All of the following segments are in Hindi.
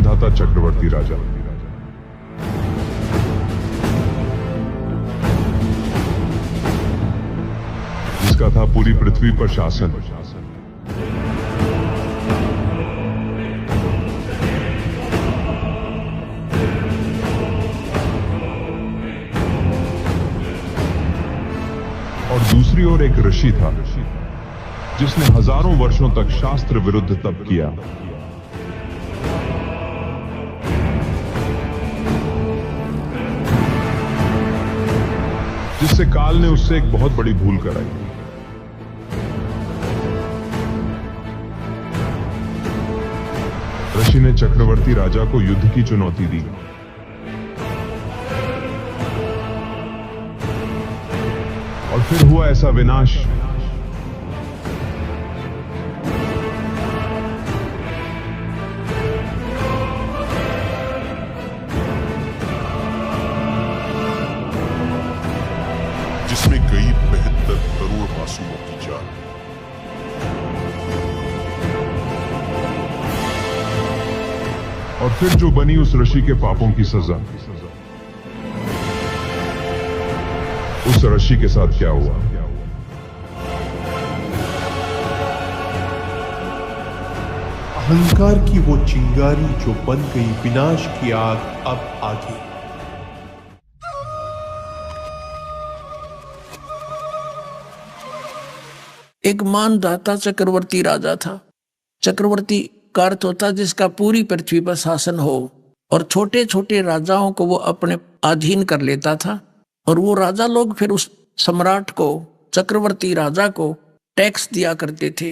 मानधाता चक्रवर्ती राजा। जिसका था पूरी पृथ्वी पर शासन। और दूसरी ओर एक ऋषि था जिसने हजारों वर्षों तक शास्त्र विरुद्ध तप किया। जिससे काल ने उससे एक बहुत बड़ी भूल कराई। ऋषि ने चक्रवर्ती राजा को युद्ध की चुनौती दी। और फिर हुआ ऐसा विनाश जिसमें गई 72 करोड़ मासूमों की जान। और फिर जो बनी उस ऋषि के पापों की सजा। उस ऋषि के साथ क्या हुआ? अहंकार की वो चिंगारी जो बन गई विनाश की आग, अब आगे। एक मानधाता चक्रवर्ती राजा था। चक्रवर्ती का अर्थ होता जिसका पूरी पृथ्वी पर शासन हो, और छोटे छोटे राजाओं को वो अपने अधीन कर लेता था। और वो राजा लोग फिर उस सम्राट को, चक्रवर्ती राजा को टैक्स दिया करते थे,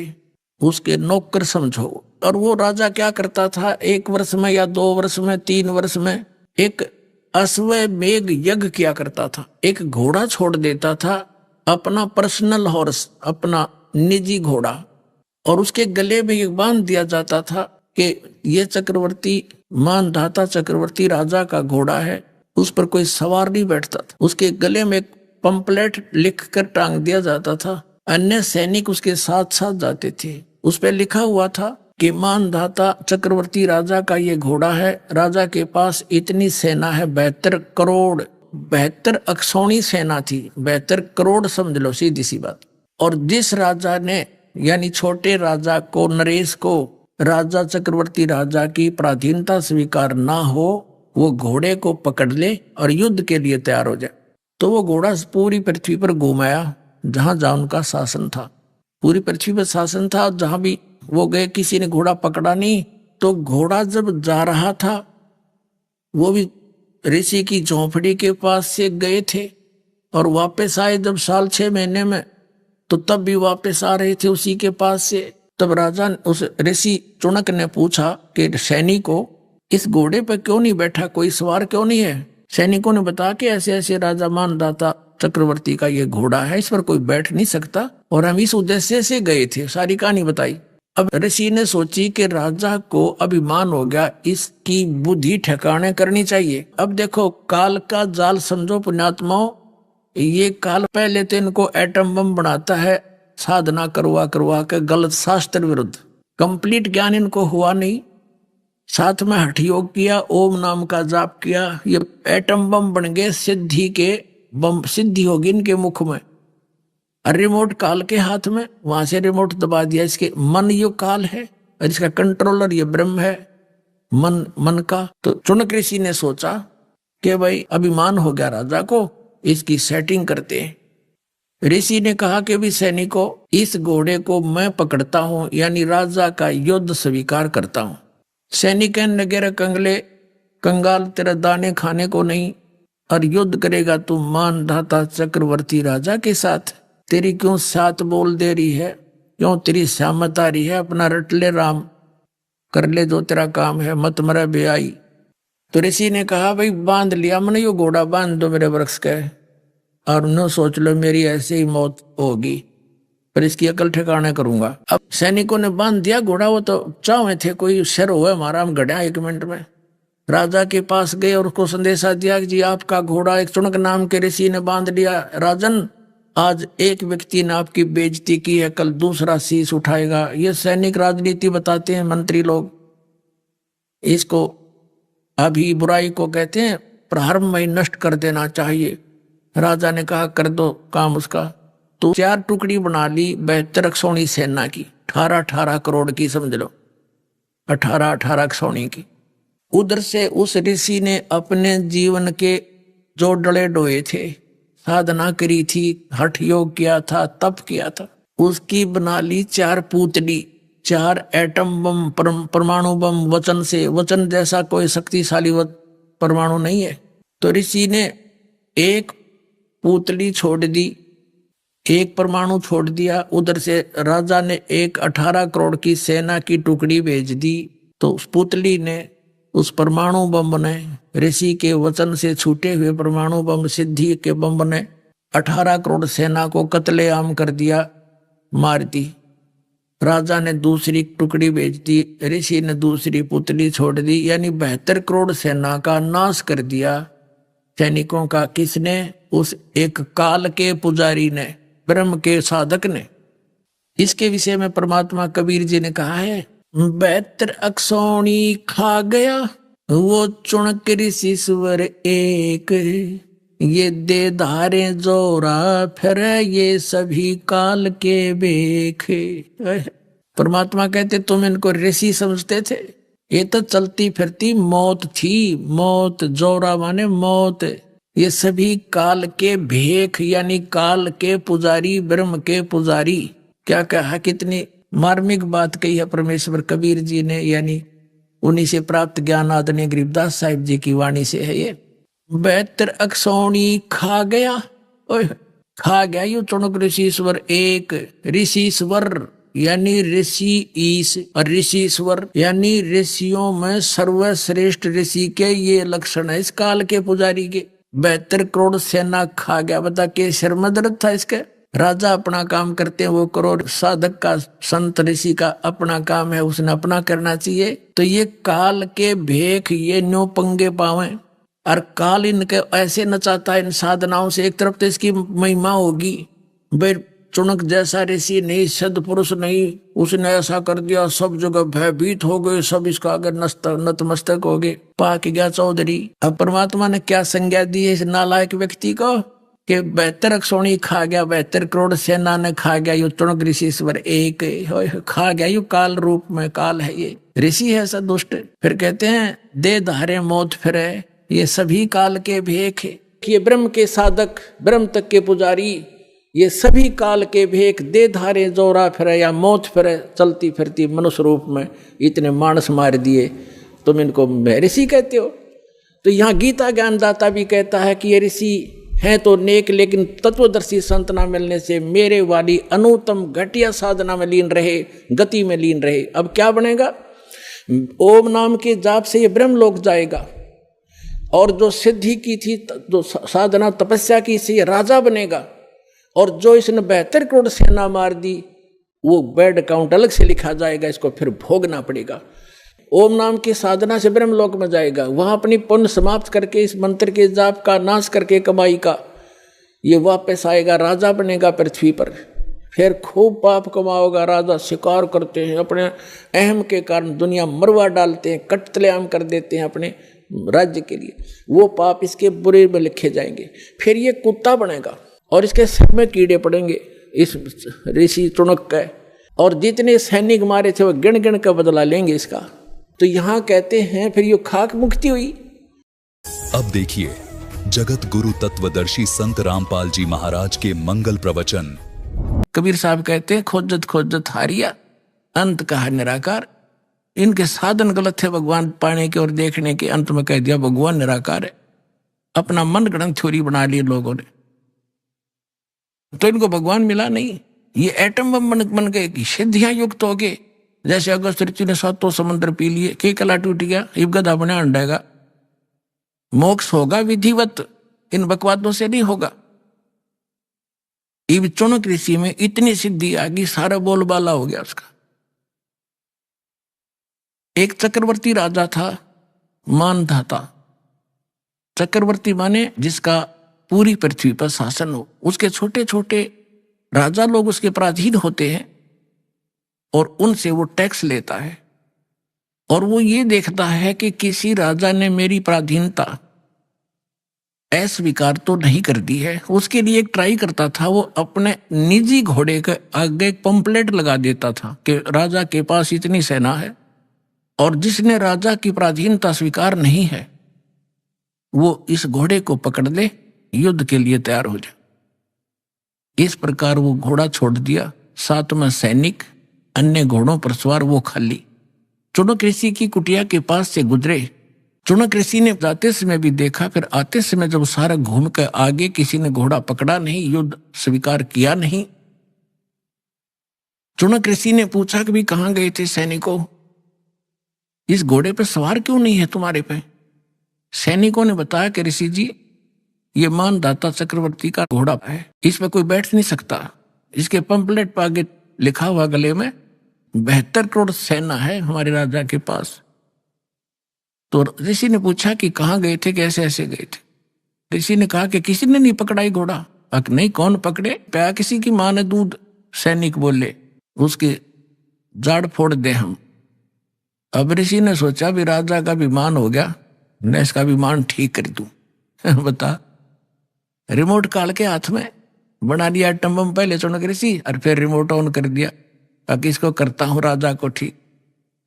उसके नौकर समझो। और वो राजा क्या करता था, 1 वर्ष में या 2 वर्ष में 3 वर्ष में एक अश्वमेध यज्ञ किया करता था। एक घोड़ा छोड़ देता था, अपना पर्सनल हॉर्स, अपना निजी घोड़ा, और उसके गले में ये बांध दिया जाता था कि ये चक्रवर्ती मानधाता चक्रवर्ती राजा का घोड़ा है, उस पर कोई सवार नहीं बैठता था। उसके गले में एक पंपलेट लिखकर टांग दिया जाता था। अन्य सैनिक उसके साथ साथ जाते थे। उस पर लिखा हुआ था कि मानधाता चक्रवर्ती राजा का ये घोड़ा है, राजा के पास इतनी सेना है, 72 करोड़, 72 अक्षौणी सेना थी। 72 करोड़ समझ लो, सीधी सी बात। और जिस राजा ने, यानी छोटे राजा को, नरेश को, राजा चक्रवर्ती राजा की पराधीनता स्वीकार ना हो, वो घोड़े को पकड़ ले और युद्ध के लिए तैयार हो जाए। तो वो घोड़ा पूरी पृथ्वी पर घुमाया जहां जहां उनका शासन था। पूरी पृथ्वी पर शासन था, जहां भी वो गए किसी ने घोड़ा पकड़ा नहीं। तो घोड़ा जब जा रहा था, वो भी ऋषि की झोंपड़ी के पास से गए थे और वापस आए जब 6 महीने में, तो तब भी वापस आ रहे थे उसी के पास से। तब राजा, उस ऋषि चुनक ने पूछा कि सैनिकों, इस घोड़े पर क्यों नहीं बैठा, कोई सवार क्यों नहीं है? सैनिकों ने बताया कि ऐसे ऐसे राजा मानधाता चक्रवर्ती का ये घोड़ा है, इस पर कोई बैठ नहीं सकता, और हम इस उद्देश्य से गए थे। सारी कहानी बताई। अब ऋषि ने सोची कि राजा को अभिमान हो गया, इसकी बुद्धि ठिकाने करनी चाहिए। अब देखो, काल का जाल समझो पुण्यात्माओं। ये काल पहले तो इनको एटम बम बनाता है, साधना करवा करवा के, गलत शास्त्र विरुद्ध। कंप्लीट ज्ञान इनको हुआ नहीं, साथ में हठ योग किया, ओम नाम का जाप किया, ये एटम बम बन गए। सिद्धि के बम, सिद्धि होगी इनके मुख में, और रिमोट काल के हाथ में, वहां से रिमोट दबा दिया। इसके मन यो काल है और इसका कंट्रोलर ये ब्रह्म है, मन का। तो चुनक ऋषि ने सोचा कि भाई अभिमान हो गया राजा को, इसकी सेटिंग करते हैं। ऋषि ने कहा कि भी सैनिकों, इस घोड़े को मैं पकड़ता हूं, यानी राजा का युद्ध स्वीकार करता हूं। सैनिक नगेर कंगले, कंगाल तेरा दाने खाने को नहीं, और युद्ध करेगा तू मानधाता चक्रवर्ती राजा के साथ। तेरी क्यों साथ बोल दे रही है, क्यों तेरी सहमत आ रही है? अपना रट ले राम, कर ले जो तेरा काम है, मत मरे बेआई। तो ऋषि ने कहा भाई बांध लिया मैंने, यो घोड़ा बांध दो मेरे वृक्ष के, और न सोच लो मेरी ऐसे ही मौत होगी, पर इसकी अकल ठिकाने करूंगा। अब सैनिकों ने बांध दिया घोड़ा। वो तो चाहे थे कोई शर हुआ हमारा, हम गढ़ा 1 मिनट में। राजा के पास गए और उसको संदेशा दिया कि जी आपका घोड़ा एक चुनक नाम के ऋषि ने बांध लिया। राजन, आज एक व्यक्ति ने आपकी बेइज्जती की है, कल दूसरा शीश उठाएगा। ये सैनिक राजनीति बताते हैं मंत्री लोग, इसको अभी बुराई को कहते हैं प्रारंभ में ही नष्ट कर देना चाहिए। राजा ने कहा कर दो काम उसका। तो 4 टुकड़ी बना ली 72 अक्षौणी सेना की, 18-18 करोड़ की समझ लो, 18-18 अक्षौणी की। उधर से उस ऋषि ने अपने जीवन के जो डले डोए थे, साधना करी थी, हठ योग किया था, तप किया था, उसकी बना ली 4 पुतली, 4 एटम बम, परमाणु बम, वचन से। वचन जैसा कोई शक्तिशाली परमाणु नहीं है। तो ऋषि ने एक पुतली छोड़ दी, एक परमाणु छोड़ दिया। उधर से राजा ने एक 18 करोड़ की सेना की टुकड़ी भेज दी। तो उस पुतली ने, उस परमाणु बम ने, ऋषि के वचन से छूटे हुए परमाणु बम, सिद्धि के बम ने 18 करोड़ सेना को कत्लेआम कर दिया, मार दी। राजा ने दूसरी टुकड़ी भेज दी, ऋषि ने दूसरी पुतली छोड़ दी, यानी 72 करोड़ सेना का नाश कर दिया सैनिकों का। किसने? उस एक काल के पुजारी ने, ब्रह्म के साधक ने। इसके विषय में परमात्मा कबीर जी ने कहा है, 72 अक्षौणी खा गया वो चुणक ऋषि स्वर एक, ये दे धारे जोरा फिर ये सभी काल के बेखे। परमात्मा कहते तुम इनको ऋषि समझते थे, ये तो चलती फिरती मौत थी। मौत, जोरा माने मौत। ये सभी काल के भेख, यानी काल के पुजारी, ब्रह्म के पुजारी। क्या कहा, कितनी मार्मिक बात कही है परमेश्वर कबीर जी ने, यानी उन्हीं से प्राप्त ज्ञान आदरणीय गरीबदास साहिब जी की वाणी से है ये। 72 अक्षौणी खा गया, ओए खा गया यू चुणक ऋषिश्वर एक। ऋषिश्वर यानी ऋषि ईश, और ऋषिश्वर यानी ऋषियों में सर्वश्रेष्ठ ऋषि के ये लक्षण है इस काल के पुजारी के। 72 करोड़ सेना खा गया। बता के शर्मदर्द था इसके। राजा अपना काम करते हैं वो करो, साधक का, संत ऋषि का अपना काम है, उसने अपना करना चाहिए। तो ये काल के भेख ये न्यो पंगे पावे, और काल इनके ऐसे नचाता है इन साधनाओं से। एक तरफ तो इसकी महिमा होगी, भाई चुनक जैसा ऋषि नहीं, सदपुरुष नहीं, उसने ऐसा कर दिया, सब जगह भयभीत हो गए, सब इसका आगे नतमस्तक हो गए, पाक गया चौधरी। अब परमात्मा ने क्या संज्ञा दी है इस नालायक व्यक्ति को कि 72 अक्षौणी खा गया, 72 करोड़ सेना ने खा गया, यू चुनक ऋषिश्वर एक खा गया। यू काल रूप में, काल है ये, ऋषि है ऐसा दुष्ट। फिर कहते हैं दे धारे मौत फिरे, ये सभी काल के भेख। ये ब्रह्म के साधक, ब्रह्म तक के पुजारी, ये सभी काल के भेख, दे धारे जोरा फिरे या मौत फिरे, चलती फिरती मनुष्य रूप में इतने मानस मार दिए, तुम इनको ऋषि कहते हो। तो यहाँ गीता ज्ञानदाता भी कहता है कि ये ऋषि हैं तो नेक, लेकिन तत्वदर्शी संत ना मिलने से मेरे वाली अनुत्तम घटिया साधना में लीन रहे, गति में लीन रहे। अब क्या बनेगा? ओम नाम के जाप से ये ब्रह्म लोक जाएगा, और जो सिद्धि की थी, जो साधना तपस्या की, से ये राजा बनेगा। और जो इसने 72 करोड़ सेना मार दी, वो बैड अकाउंट अलग से लिखा जाएगा, इसको फिर भोगना पड़ेगा। ओम नाम की साधना से ब्रह्म लोक में जाएगा, वहां अपनी पुण्य समाप्त करके इस मंत्र के जाप का नाश करके कमाई का ये वापस आएगा, राजा बनेगा पृथ्वी पर। फिर खूब पाप कमाओगा। राजा शिकार करते हैं, अपने अहम के कारण दुनिया मरवा डालते हैं, कत्लेआम कर देते हैं अपने राज्य के लिए, वो पाप इसके बुरे में लिखे जाएंगे। फिर ये कुत्ता बनेगा और इसके सिर में कीड़े पड़ेंगे इस ऋषि चुनक के, और जितने सैनिक मारे थे वो गिन गिन का बदला लेंगे इसका। तो यहां कहते हैं फिर ये खाक मुक्ति हुई। अब देखिए जगत गुरु तत्वदर्शी संत रामपाल जी महाराज के मंगल प्रवचन। कबीर साहब कहते हैं खोजत खोजत हारिया, अंत कहा निराकार। इनके साधन गलत थे भगवान पाने के और देखने के, अंत में कह दिया भगवान निराकार है। अपना मन गढ़ंत थ्योरी बना ली लोगों ने, तो इनको भगवान मिला नहीं। ये एटम बम बन गए, सिद्धियां युक्त हो गए। जैसे अगस्त ऋषि ने 7 समुद्र पी लिए, के कला टूट गया, इब गधा बने अंडेगा। मोक्ष होगा विधिवत, इन बकवादों से नहीं होगा। इब चुनक ऋषि में इतनी सिद्धि आ गई, सारा बोलबाला हो गया उसका। एक चक्रवर्ती राजा था, मानधाता। चक्रवर्ती माने जिसका पूरी पृथ्वी पर शासन हो। उसके छोटे छोटे राजा लोग उसके पराधीन होते हैं और उनसे वो टैक्स लेता है और वो ये देखता है कि किसी राजा ने मेरी पराधीनता अस्वीकार तो नहीं कर दी है। उसके लिए एक ट्राई करता था, वो अपने निजी घोड़े के आगे एक पंपलेट लगा देता था कि राजा के पास इतनी सेना है और जिसने राजा की पराधीनता स्वीकार नहीं है वो इस घोड़े को पकड़ ले, युद्ध के लिए तैयार हो जाए। इस प्रकार वो घोड़ा छोड़ दिया, साथ में सैनिक, अन्य घोड़ों पर सवार वो खाली। चुनक ऋषि की कुटिया के पास से गुजरे। चुनक ऋषि ने जाते समय भी देखा, फिर आते समय जब सारा घूम कर आगे किसी ने घोड़ा पकड़ा नहीं, युद्ध स्वीकार किया नहीं। चुनक ऋषि ने पूछा कि भी कहां गए थे सैनिकों, इस घोड़े पे सवार क्यों नहीं है तुम्हारे पे? सैनिकों ने बताया कि ऋषि जी, ये मानदाता चक्रवर्ती का घोड़ा है, इस पे कोई बैठ नहीं सकता। इसके पंपलेट पर आगे लिखा हुआ गले में 72 करोड़ सेना है हमारे राजा के पास। तो ऋषि ने पूछा कि कहाँ गए थे, कैसे ऐसे गए थे? ऋषि ने कहा कि किसी ने नहीं पकड़ा ही घोड़ा। नहीं, कौन पकड़े? प्या किसी की माँ ने दूध। सैनिक बोले, उसके जाड़ फोड़ दे हम। अब ऋषि ने सोचा भी राजा का विमान हो गया, मैं इसका विमान ठीक कर दूं। बता, रिमोट काल के हाथ में बना दिया एटम बम पहले चुनक ऋषि, और फिर रिमोट ऑन कर दिया ताकि इसको करता हूं राजा को ठीक।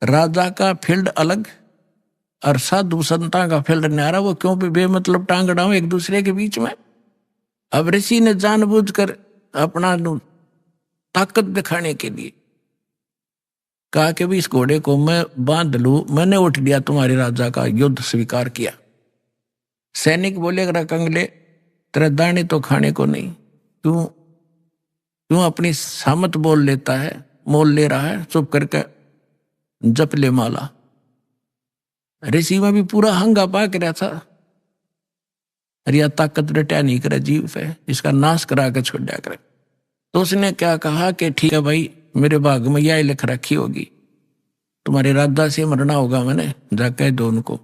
राजा का फील्ड अलग और साधु संता का फील्ड न्यारा, वो क्यों भी बेमतलब टांग अड़ाऊं एक दूसरे के बीच में। अब ऋषि ने जानबूझकर अपना ताकत दिखाने के लिए कहा कि भी इस घोड़े को मैं बांध लूं, मैंने उठ लिया तुम्हारे राजा का युद्ध स्वीकार किया। सैनिक बोले, अगर कंगले तेरे दाने तो खाने को नहीं, क्यों अपनी सामत बोल लेता है, मोल ले रहा है, चुप करके जप ले माला। ऋषि में भी पूरा हंगा पाक रहा था, अरे ताकत रटा नहीं करे जीव है, इसका नाश करा के छोड़ दिया करे। तो उसने क्या कहा कि ठीक है भाई, मेरे भाग में यह लिख रखी होगी, तुम्हारे राजा से मरना होगा, मैंने जाके दो उनको,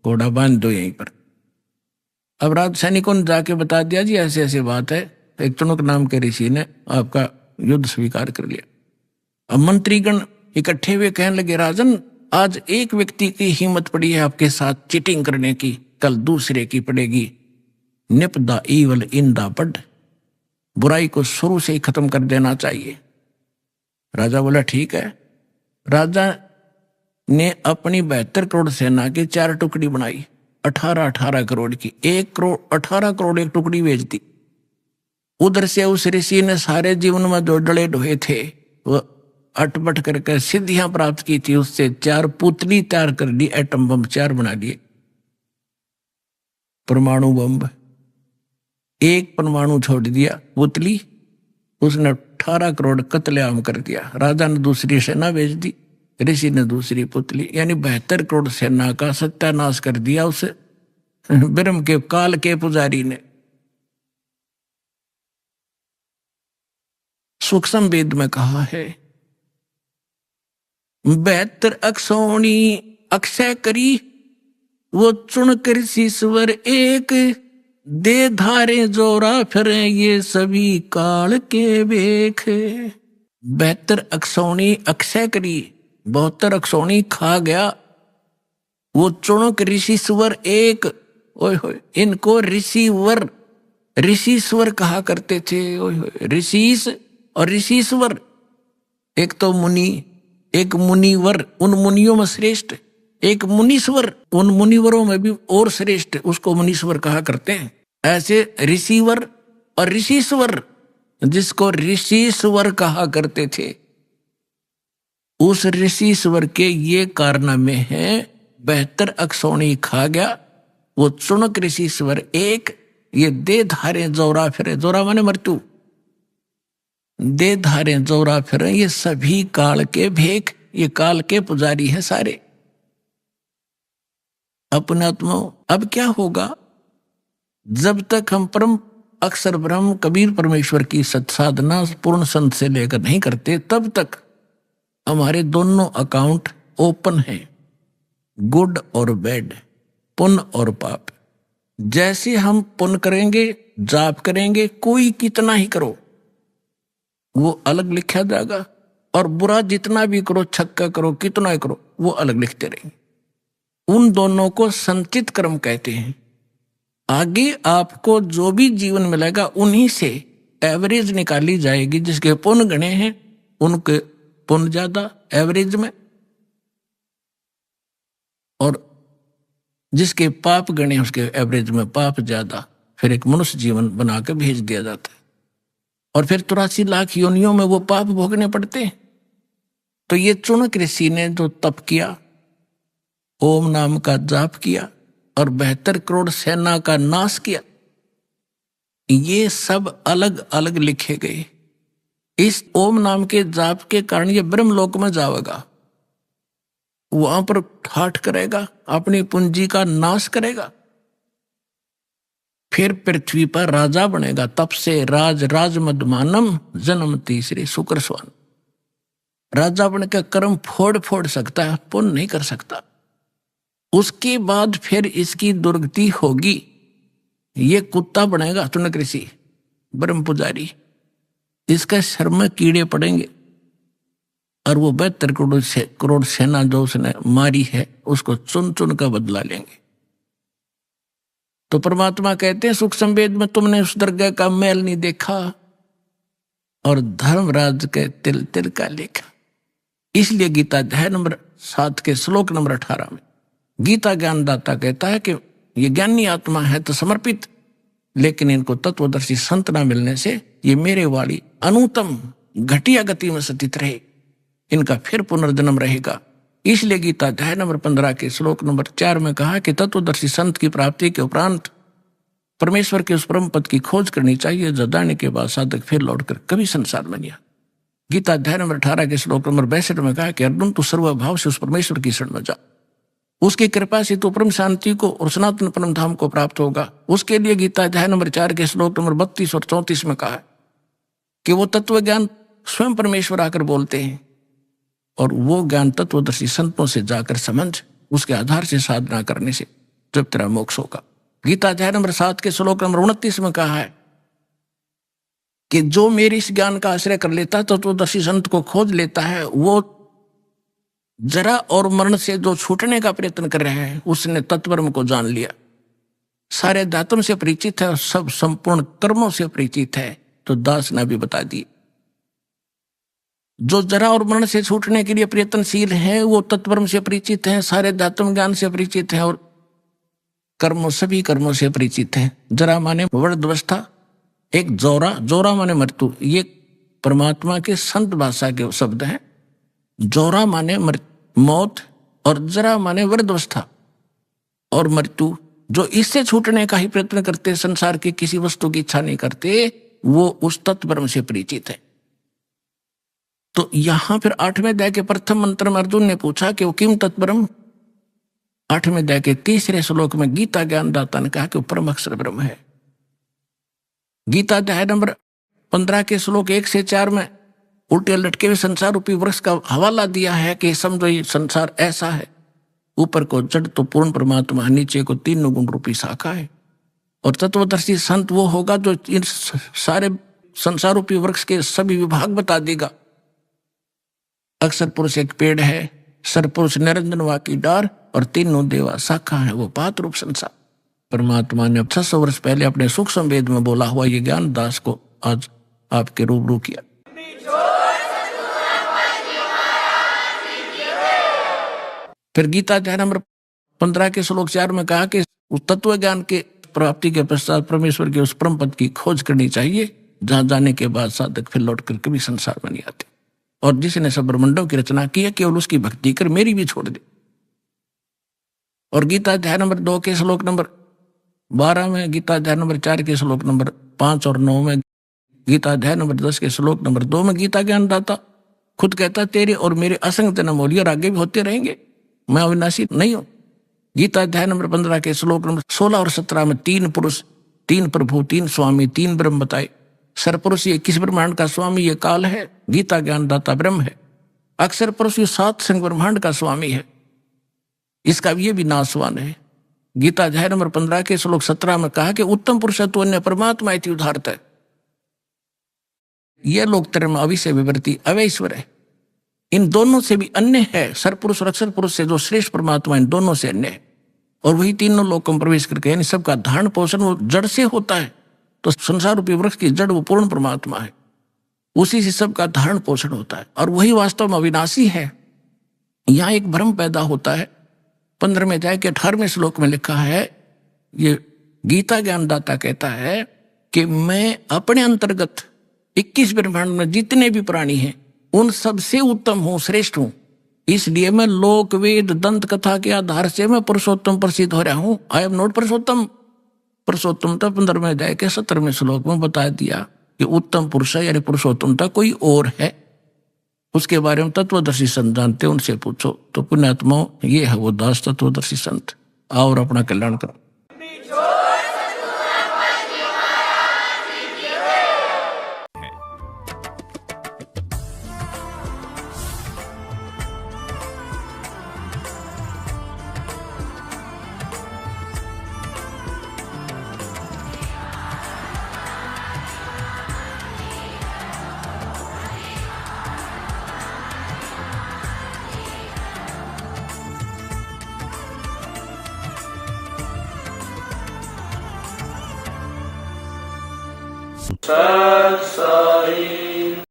घोड़ा बांध दो यहीं पर। अब राज सैनिकों ने जाके बता दिया, जी ऐसे ऐसे बात है, एक चुनक नाम के ऋषि ने आपका युद्ध स्वीकार कर लिया। अब मंत्रीगण इकट्ठे हुए कहने लगे, राजन, आज एक व्यक्ति की हिम्मत पड़ी है आपके साथ चीटिंग करने की, कल दूसरे की पड़ेगी। निपदा ईवल इन द बड, बुराई को शुरू से ही खत्म कर देना चाहिए। राजा बोला ठीक है। राजा ने अपनी 72 करोड़ सेना की 4 टुकड़ी बनाई, 18 करोड़ की, 1 करोड़ 18 करोड़ एक टुकड़ी भेज दी। उधर से उस ऋषि ने सारे जीवन में जो डले ढोए थे वो अटपट करके सिद्धियां प्राप्त की थी, उससे 4 पुतली तैयार कर दी, एटम बम 4 बना दिए, परमाणु बम। एक परमाणु छोड़ दिया पुतली, उसने 18 करोड़ कत्लेआम कर दिया। राजा ने दूसरी सेना भेज दी, ऋषि ने दूसरी पुतली, यानी 72 करोड़ सेना का सत्यानाश कर दिया उसे ब्रह्म के काल के पुजारी ने। सूक्ष्म वेद में कहा है, 72 अक्षौणी अक्षय करी, वो चुन कर शीश्वर एक, दे धारे जोरा फिर ये सभी काल के बेख। 72 अक्षौणी अक्षय करी, 72 अक्षौणी खा गया, वो चुनक ऋषिश्वर एक। ओए होए, इनको ऋषिवर ऋषिश्वर कहा करते थे। ओए होए, ऋषिस और ऋषिश्वर, एक तो मुनि, एक मुनिवर, उन मुनियों में श्रेष्ठ, एक मुनीश्वर, उन मुनिवरों में भी और श्रेष्ठ, उसको मुनीश्वर कहा करते हैं। ऐसे ऋषिवर और ऋषिश्वर, जिसको ऋषिश्वर कहा करते थे, उस ऋषिश्वर के ये कारनामे हैं। 72 अक्षौणी खा गया, वो चुनक ऋषिश्वर एक, ये दे धारे जोरा फिरे, जोरा माने मृत्यु, दे धारे जोरा फिरे, ये सभी काल के भेख, ये काल के पुजारी हैं सारे अपने आत्मा। अब क्या होगा, जब तक हम परम अक्षर ब्रह्म कबीर परमेश्वर की सत्साधना पूर्ण संत से लेकर नहीं करते, तब तक हमारे दोनों अकाउंट ओपन हैं, गुड और बैड, पुण्य और पाप। जैसे हम पुण्य करेंगे, जाप करेंगे, कोई कितना ही करो, वो अलग लिखा जाएगा, और बुरा जितना भी करो, छक्का करो, कितना ही करो, वो अलग लिखते रहेंगे। उन दोनों को संचित कर्म कहते हैं। आगे आपको जो भी जीवन मिलेगा उन्हीं से एवरेज निकाली जाएगी। जिसके पुण्य गणे हैं उनके पुण्य ज्यादा एवरेज में, और जिसके पाप गणे उसके एवरेज में पाप ज्यादा। फिर एक मनुष्य जीवन बना के भेज दिया जाता है, और फिर 83 लाख योनियों में वो पाप भोगने पड़ते हैं। तो ये चुनक ऋषि ने जो तप किया, ओम नाम का जाप किया और 72 करोड़ सेना का नाश किया, ये सब अलग अलग लिखे गए। इस ओम नाम के जाप के कारण ये ब्रह्मलोक में जाएगा, वहां पर ठाठ करेगा, अपनी पूंजी का नाश करेगा, फिर पृथ्वी पर राजा बनेगा। तप से राज राज मदमानम जन्म तीसरे शुक्र स्वान। राजा बनकर कर्म फोड़ फोड़ सकता है, पुण्य नहीं कर सकता। उसके बाद फिर इसकी दुर्गति होगी, ये कुत्ता बनेगा चुनक ऋषि, ब्रह्म पुजारी। इसका सर में कीड़े पड़ेंगे, और वो 72 करोड़ सेना जो उसने मारी है उसको चुन चुन का बदला लेंगे। तो परमात्मा कहते हैं सुख संवेद में तुमने उस दरगाह का मैल नहीं देखा, और धर्मराज के तिल तिल का लेखा। इसलिए गीता अध्याय नंबर 7 के श्लोक नंबर 18 में गीता ज्ञानदाता कहता है कि ये ज्ञानी आत्मा है तो समर्पित, लेकिन इनको तत्वदर्शी संत ना मिलने से ये मेरे वाली अनुतम घटिया गति में स्थित रहे, इनका फिर पुनर्जन्म रहेगा। इसलिए गीता अध्याय नंबर 15 के श्लोक नंबर 4 में कहा कि तत्वदर्शी संत की प्राप्ति के उपरांत परमेश्वर के उस परम पद की खोज करनी चाहिए, जो जाने के बाद साधक फिर लौटकर कभी संसार में नहीं आता। गीता अध्याय नंबर 18 के श्लोक नंबर 62 में कहा कि अर्जुन तू सर्वभाव से उस परमेश्वर की शरण में जा, उसकी कृपा से तू परम शांति को और सनातन परम धाम को प्राप्त होगा। उसके लिए गीता अध्याय नंबर 4 के श्लोक नंबर 32 और 34 में कहा कि वो तत्व ज्ञान स्वयं परमेश्वर आकर बोलते हैं, और वो ज्ञान तत्वदर्शी संतों से जाकर समझ, उसके आधार से साधना करने से जब तेरा मोक्ष होगा। गीता अध्याय नंबर 7 के श्लोक नंबर 29 में कहा है कि जो मेरे इस ज्ञान का आश्रय कर लेता है, तत्वदर्शी संत को खोज लेता है, वो जरा और मरण से जो छूटने का प्रयत्न कर रहे हैं उसने तत्वब्रह्म को जान लिया, सारे दातम से परिचित है और सब संपूर्ण कर्मों से परिचित है। तो दास ने भी बता दी, जो जरा और मरण से छूटने के लिए प्रयत्नशील हैं वो तत्वब्रह्म से परिचित हैं, सारे दातम ज्ञान से परिचित हैं, और कर्मों सभी कर्मों से परिचित हैं। जरा माने वृद्धावस्था, एक जोरा, जोरा माने मृत्यु, ये परमात्मा के संत भाषा के शब्द हैं। जोरा माने मौत और जरा माने वृद्धावस्था और मृत्यु। जो इससे छूटने का ही प्रयत्न करते, संसार की किसी वस्तु की इच्छा नहीं करते, वो उस तत्वब्रह्म से परिचित है। तो यहां फिर 8वें अध्याय के प्रथम मंत्र में अर्जुन ने पूछा कि वो किम तत्ब्रह्म। 8वें अध्याय के 3रे श्लोक में गीता ज्ञानदाता ने कहा कि वो परम अक्षर ब्रह्म है। गीता अध्याय नंबर 15 के श्लोक 1 से 4 में उल्टे लटके हुए संसार रूपी वृक्ष का हवाला दिया है कि समझो ये संसार ऐसा है, ऊपर को जड़ तो पूर्ण परमात्मा, नीचे को 3 गुण रूपी शाखा है। और तत्वदर्शी संत वो होगा जो इन सारे संसार रूपी वृक्ष के सभी विभाग बता देगा। अक्षर पुरुष एक पेड़ है, सरपुरुष निरंजन वा की डार, और 3 देवा शाखा है, वो पात रूप संसार। परमात्मा ने 600 वर्ष पहले अपने सुख संवेद में बोला हुआ ये ज्ञान दास को आज आपके रूबरू किया। फिर गीता अध्याय नंबर 15 के श्लोक 4 में कहा कि उस तत्व ज्ञान के प्राप्ति के पश्चात परमेश्वर के उस परम पद की खोज करनी चाहिए, जहां जाने के बाद साधक फिर लौट कर कभी संसार में नहीं आते। और जिसने सब ब्रह्मांडों की रचना की है केवल उसकी भक्ति कर, मेरी भी छोड़ दे। और गीता अध्याय नंबर 2 के श्लोक नंबर 12 में, गीता अध्याय नंबर 4 के श्लोक नंबर 5 और 9 में, गीता अध्याय नंबर 10 के श्लोक नंबर 2 में गीता ज्ञानदाता खुद कहता तेरे और मेरे असंग जन्म होली और आगे भी होते रहेंगे, मैं अविनाशी नहीं हूं। गीता अध्याय नंबर 15 के श्लोक नंबर 16 और 17 में 3 पुरुष, 3 प्रभु, 3 स्वामी, 3 ब्रह्म बताए। सरपुरुष ये किस ब्रह्मांड का स्वामी, ये काल है, गीता ज्ञानदाता ब्रह्म है। अक्षर पुरुष ये 7 संग ब्रह्मांड का स्वामी है, इसका ये भी नाशवान है। गीता अध्याय नंबर 15 के श्लोक 17 में कहा कि उत्तम पुरुषत्व अन्य परमात्मा इति उदाहरत है। यह लोकतर में अविषय विवृत्ति अवैश्वर है। इन दोनों से भी अन्य है। सरपुरुष और अक्षर पुरुष से जो श्रेष्ठ परमात्मा इन दोनों से अन्य है। और वही तीनों लोकों में प्रवेश करके यानी सबका धारण पोषण वो जड़ से होता है। तो संसार रूपी वृक्ष की जड़ वो पूर्ण परमात्मा है, उसी से सबका धारण पोषण होता है और वही वास्तव में अविनाशी है। यहाँ एक भ्रम पैदा होता है। 15वें अध्याय के 18वें श्लोक में लिखा है, ये गीता ज्ञानदाता कहता है कि मैं अपने अंतर्गत 21 ब्रह्मांड में जितने भी प्राणी हैं उन सबसे उत्तम हूँ, श्रेष्ठ हूँ। इसलिए मैं लोक वेद दंत कथा के आधार से मैं पुरुषोत्तम प्रसिद्ध हो रहा हूँ। आई एम नॉट पुरुषोत्तम। पुरुषोत्तमता 15वें अध्याय के 17वें श्लोक में बता दिया कि उत्तम पुरुष है यानी पुरुषोत्तमता कोई और है। उसके बारे में तत्वदर्शी संत जानते, उनसे पूछो। तो पुण्यात्मा ये है वो दास तत्वदर्शी संत। आओ और अपना कल्याण करो। सत साई